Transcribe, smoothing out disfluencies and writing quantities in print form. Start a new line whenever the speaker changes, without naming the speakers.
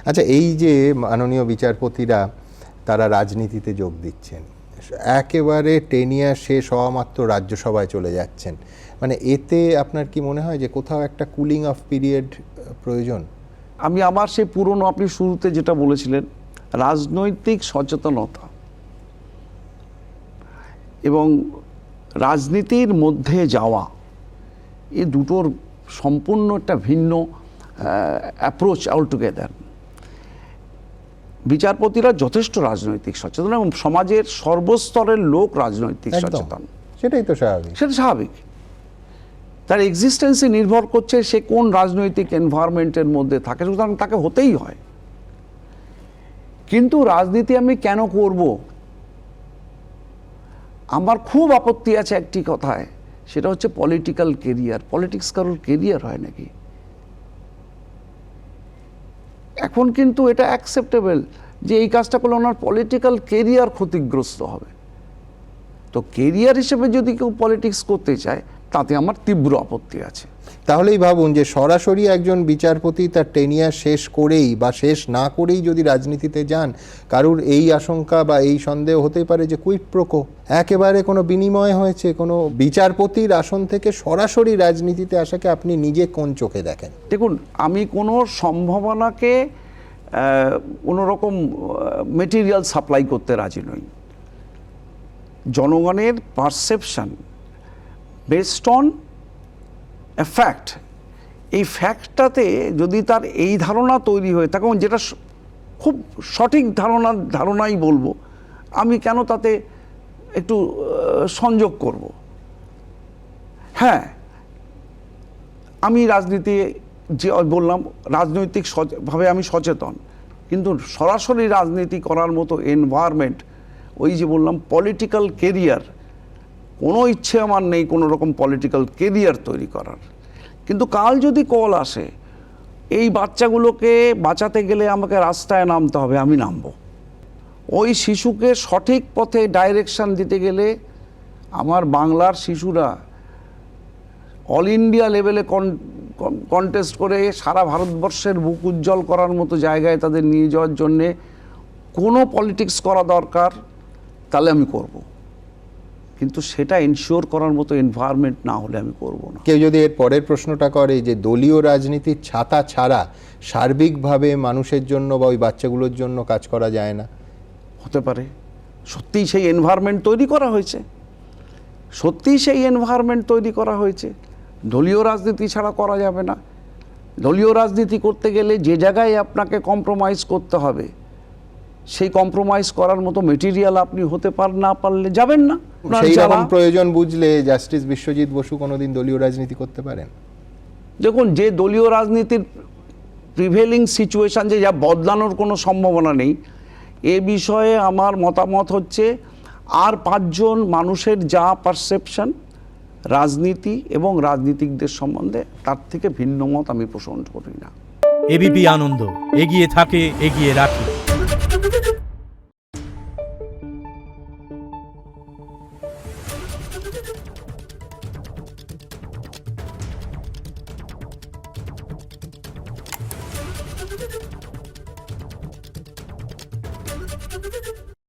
আচ্ছা, এই যে মাননীয় বিচারপতিরা তারা রাজনীতিতে যোগ দিচ্ছেন, একেবারে টেনিয়া শেষ হওয়া মাত্র রাজ্যসভায় চলে যাচ্ছেন, মানে এতে আপনার কি মনে হয় যে কোথাও একটা কুলিং অফ পিরিয়ড প্রয়োজন?
আমি আবার সেই পুরনো, আপনি শুরুতে যেটা বলেছিলেন, রাজনৈতিক সচেতনতা এবং রাজনীতির মধ্যে যাওয়া, এই দুটোর সম্পূর্ণ একটা ভিন্ন অ্যাপ্রোচ অলটুগেদার। বিচারপতিরা যথেষ্ট রাজনৈতিক সচেতন এবং সমাজের সর্বস্তরের লোক রাজনৈতিক সচেতন,
সেটাই তো স্বাভাবিক।
সেটা স্বাভাবিক। তার এক্সিস্টেন্সে নির্ভর করছে সে কোন রাজনৈতিক এনভায়রনমেন্টের মধ্যে থাকে, সুতরাং তাকে হতেই হয়। কিন্তু রাজনীতি আমি কেন করব? আমার খুব আপত্তি আছে একটি কথায়, সেটা হচ্ছে পলিটিক্যাল কেরিয়ার। পলিটিক্স কারোর কেরিয়ার হয় নাকি? এখন কিন্তু এটা অ্যাকসেপ্টেবল যে এই কাজটা করলে ওনার পলিটিক্যাল কেরিয়ার ক্ষতিগ্রস্ত হবে। তো কেরিয়ার হিসেবে যদি কেউ পলিটিক্স করতে চায়, তাতে আমার তীব্র আপত্তি আছে।
তাহলেই ভাবুন যে সরাসরি একজন বিচারপতি তার টেনিয়া শেষ করেই বা শেষ না করেই যদি রাজনীতিতে যান, কারুর এই আশঙ্কা বা এই সন্দেহ হতে পারে যে কুইড প্রোকো, একেবারে কোনো বিনিময় হয়েছে। কোনো বিচারপতির আসন থেকে সরাসরি রাজনীতিতে আসাকে আপনি নিজে কোন চোখে দেখেন?
দেখুন, আমি কোনো সম্ভাবনাকে কোনো রকম মেটেরিয়াল সাপ্লাই করতে রাজি নই। জনগণের perception based on a fact, এই ফ্যাক্টটাতে যদি তার এই ধারণা তৈরি হয়ে থাকে, যেটা খুব সঠিক ধারণাই বলবো, আমি কেন তাতে একটু সংযোগ করব? হ্যাঁ, আমি রাজনীতি, যে বললাম, রাজনৈতিকভাবে আমি সচেতন, কিন্তু সরাসরি রাজনীতি করার মতো এনভায়রনমেন্ট, ওই যে বললাম পলিটিক্যাল কেরিয়ার, কোনো ইচ্ছে আমার নেই কোনো রকম পলিটিক্যাল কেরিয়ার তৈরি করার। কিন্তু কাল যদি কল আসে এই বাচ্চাগুলোকে বাঁচাতে গেলে আমাকে রাস্তায় নামতে হবে, আমি নামবো। ওই শিশুকে সঠিক পথে ডাইরেকশন দিতে গেলে আমার বাংলার শিশুরা অল ইন্ডিয়া লেভেলে কন্টেস্ট করে সারা ভারতবর্ষের বুক উজ্জ্বল করার মতো জায়গায় তাদের নিয়ে যাওয়ার জন্যে কোনো পলিটিক্স করা দরকার, তাহলে আমি করব। কিন্তু সেটা এনশিওর করার মতো এনভায়রনমেন্ট না হলে আমি করব না।
কেউ যদি এর পরের প্রশ্নটা করে যে দলীয় রাজনীতির ছাতা ছাড়া সার্বিকভাবে মানুষের জন্য বা ওই বাচ্চাগুলোর জন্য কাজ করা যায় না,
হতে পারে সত্যিই সেই এনভায়রনমেন্ট তৈরি করা হয়েছে, সত্যিই সেই এনভায়রনমেন্ট তৈরি করা হয়েছে। দলীয় রাজনীতি ছাড়া করা যাবে না। দলীয় রাজনীতি করতে গেলে যে জায়গায় আপনাকে কম্প্রোমাইজ করতে হবে, সেই কম্প্রোমাইজ করার মতো মেটেরিয়াল আপনি হতে না পারলে যাবেন না।
সেই রকম প্রয়োজন বুঝলে জাস্টিস বিশ্বজিৎ বসু কোনোদিন দলীয় রাজনীতি করতে পারেন?
দেখুন, যে দলীয় রাজনীতির প্রিভেলিং সিচুয়েশন যে যা বদলানোর কোনো সম্ভাবনা নেই, এ বিষয়ে আমার মতামত হচ্ছে আর 5 জন মানুষের যা পারসেপশন রাজনীতি এবং রাজনীতিকদের সম্বন্ধে, তার থেকে ভিন্ন মত আমি পোষণ করি না।
এবিপি আনন্দ, এগিয়ে থাকে, এগিয়ে রাখে।